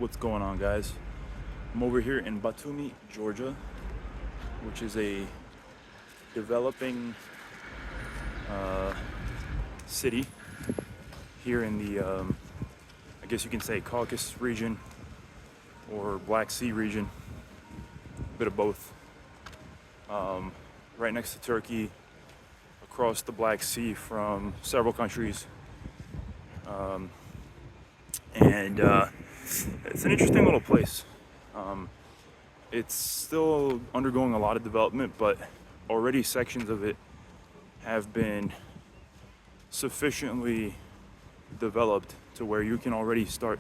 What's going on, guys? I'm over here in Batumi, Georgia, which is a developing city here in the, I guess you can say, Caucasus region or Black Sea region, a bit of both. Right next to Turkey, across the Black Sea from several countries. And it's an interesting little place. It's still undergoing a lot of development, but already sections of it have been sufficiently developed to where you can already start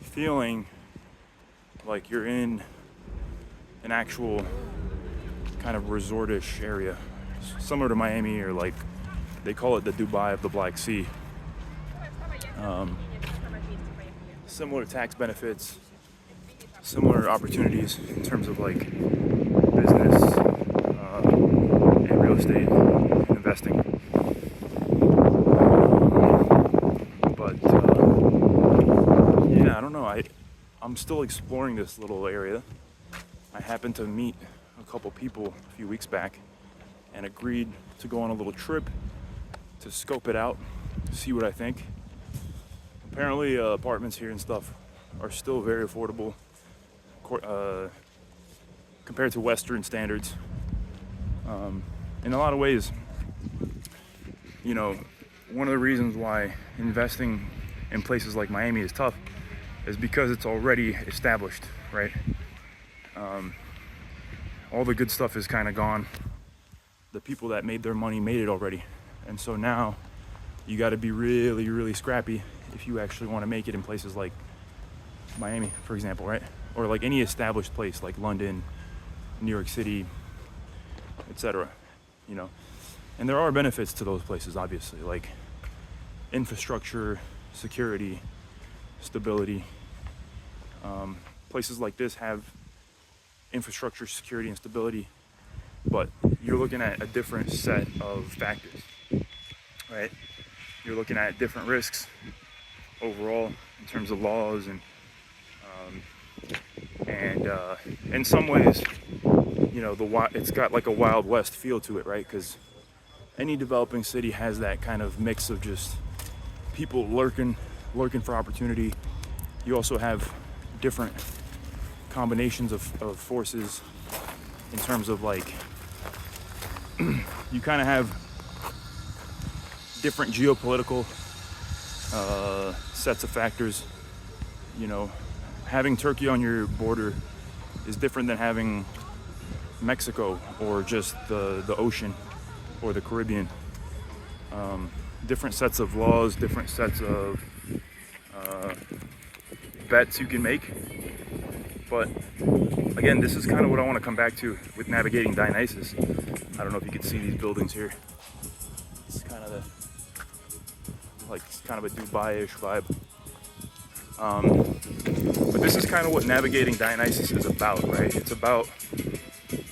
feeling like you're in an actual kind of resortish area, similar to Miami, or like they call it the Dubai of the Black Sea. Similar tax benefits, similar opportunities in terms of like business and real estate investing. But yeah, I don't know. I'm still exploring this little area. I happened to meet a couple people a few weeks back and agreed to go on a little trip to scope it out, see what I think. Apparently, apartments here and stuff are still very affordable compared to Western standards. In a lot of ways, you know, one of the reasons why investing in places like Miami is tough is because it's already established, right? All the good stuff is kind of gone. The people that made their money made it already. And so now you got to be really, really scrappy if you actually want to make it in places like Miami, for example, right? Or like any established place like London, New York City, etc. You know, and there are benefits to those places, obviously, like infrastructure, security, stability. Places like this have infrastructure, security, and stability, but you're looking at a different set of factors, right? You're looking at different risks overall in terms of laws and in some ways, you know, it's got like a Wild West feel to it, right? Because any developing city has that kind of mix of just people lurking for opportunity. You also have different combinations of forces in terms of like you kind of have different geopolitical sets of factors. You know, having Turkey on your border is different than having Mexico or just the ocean or the Caribbean. Different sets of laws, different sets of bets you can make. But again, this is kind of what I want to come back to with navigating Dionysus. I don't know if you can see these buildings here. It's kind of a Dubai-ish vibe. But this is kind of what navigating Dionysus is about, right? It's about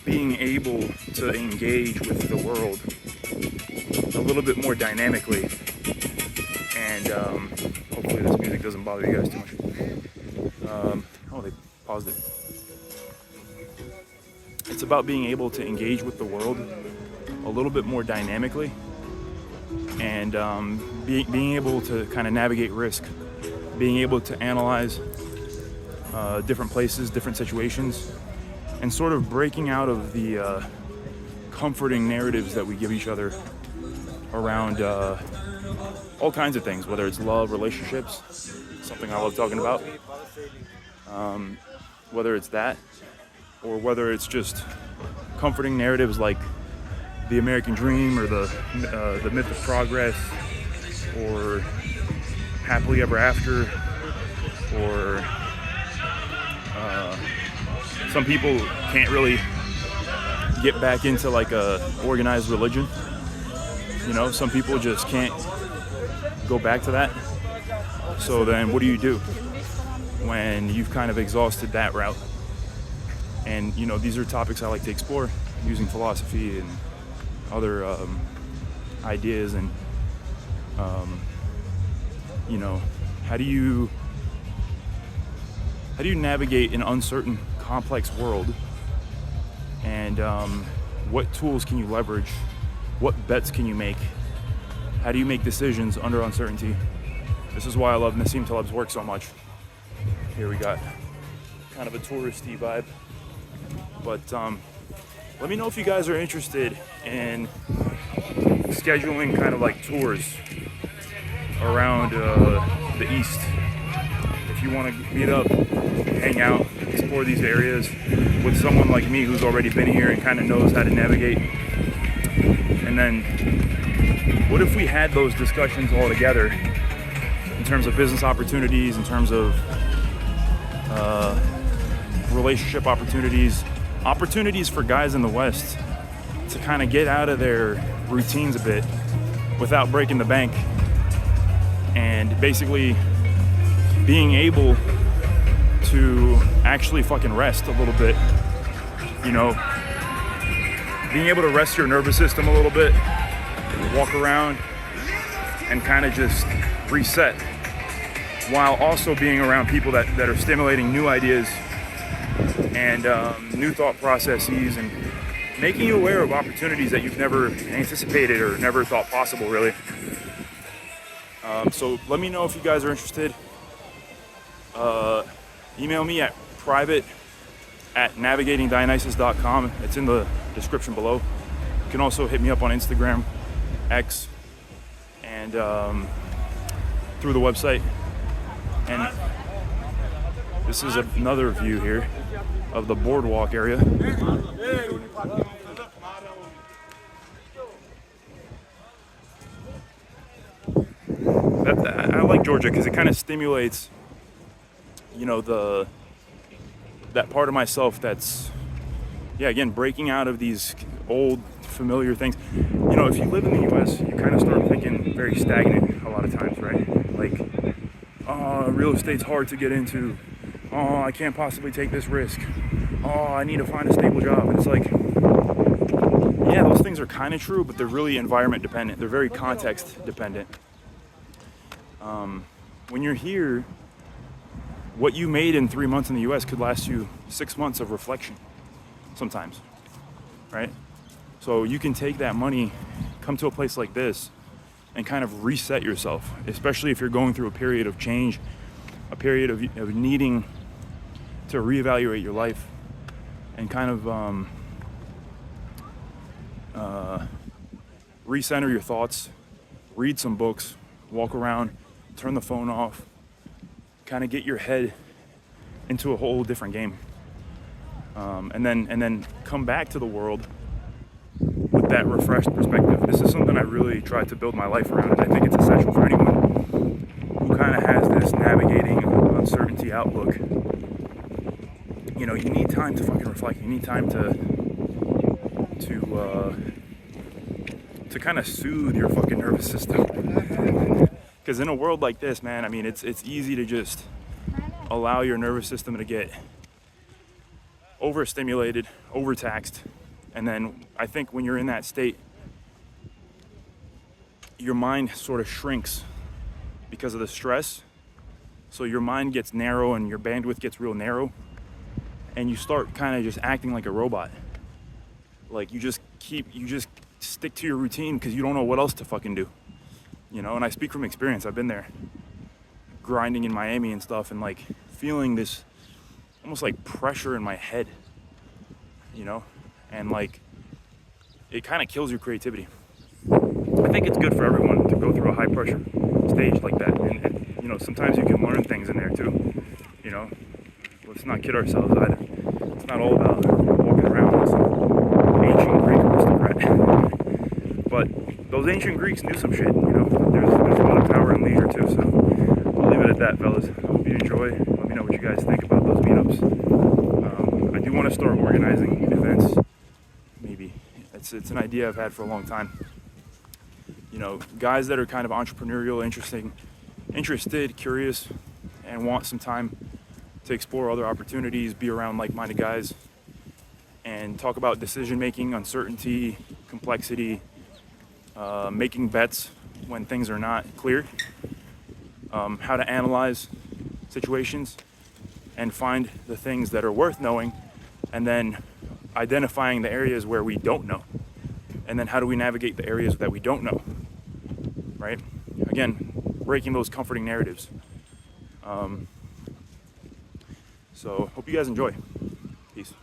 being able to engage with the world a little bit more dynamically. And hopefully this music doesn't bother you guys too much. Oh, they paused it. It's about being able to engage with the world a little bit more dynamically and being able to kind of navigate risk, being able to analyze different places, different situations, and sort of breaking out of the comforting narratives that we give each other around all kinds of things, whether it's love, relationships, something I love talking about, whether it's that, or whether it's just comforting narratives like the American dream or the myth of progress or happily ever after, or some people can't really get back into like a organized religion. You know, some people just can't go back to that. So then what do you do when you've kind of exhausted that route? And, you know, these are topics I like to explore using philosophy and other ideas. And, you know, how do you how do you navigate an uncertain, complex world, and what tools can you leverage? What bets can you make? How do you make decisions under uncertainty? This is why I love Nassim Taleb's work so much. Here we got kind of a touristy vibe, but let me know if you guys are interested in scheduling kind of like tours around the East. If you want to meet up, hang out, explore these areas with someone like me who's already been here and kind of knows how to navigate. And then what if we had those discussions all together in terms of business opportunities, in terms of relationship opportunities for guys in the West to kind of get out of their routines a bit without breaking the bank, and basically being able to actually fucking rest a little bit, you know, being able to rest your nervous system a little bit, walk around and kind of just reset, while also being around people that are stimulating new ideas and new thought processes, and making you aware of opportunities that you've never anticipated or never thought possible, really. So let me know if you guys are interested. Email me at private@navigatingdionysus.com. It's in the description below. You can also hit me up on Instagram, X, and through the website. And this is another view here of the boardwalk area. I like Georgia because it kind of stimulates, you know, that part of myself that's, yeah, again, breaking out of these old familiar things. You know, if you live in the US, you kind of start thinking very stagnant a lot of times, right? Like, oh, real estate's hard to get into. Oh, I can't possibly take this risk. Oh, I need to find a stable job. And it's like, yeah, those things are kind of true, but they're really environment dependent. They're very context dependent. When you're here, what you made in 3 months in the US could last you 6 months of reflection sometimes, right? So you can take that money, come to a place like this, and kind of reset yourself, especially if you're going through a period of change, a period of needing to reevaluate your life, and kind of recenter your thoughts, read some books, walk around, turn the phone off, kind of get your head into a whole different game, and then come back to the world with that refreshed perspective. This is something I really try to build my life around, and I think it's essential for anyone who kind of has this navigating uncertainty outlook. You know, you need time to fucking reflect. You need time to kind of soothe your fucking nervous system. Because in a world like this, man, I mean, it's easy to just allow your nervous system to get overstimulated, overtaxed. And then I think when you're in that state, your mind sort of shrinks because of the stress. So your mind gets narrow and your bandwidth gets real narrow. And you start kind of just acting like a robot. Like you just stick to your routine because you don't know what else to fucking do. You know, and I speak from experience. I've been there grinding in Miami and stuff, and like feeling this almost like pressure in my head, you know, and like it kind of kills your creativity. I think it's good for everyone to go through a high pressure stage like that, and you know, sometimes you can learn things in there too. You know, let's not kid ourselves either. It's not all about walking around as some ancient Greek aristocrat. But those ancient Greeks knew some shit, you know. There's a lot of power in leisure too, so I'll leave it at that, fellas. I hope you enjoy. Let me know what you guys think about those meetups. I do want to start organizing events. Maybe it's an idea I've had for a long time. You know, guys that are kind of entrepreneurial, interested, curious, and want some time to explore other opportunities, be around like-minded guys, and talk about decision making, uncertainty, complexity. Making bets when things are not clear, how to analyze situations, and find the things that are worth knowing, and then identifying the areas where we don't know. And then how do we navigate the areas that we don't know, right? Again, breaking those comforting narratives. So hope you guys enjoy. Peace.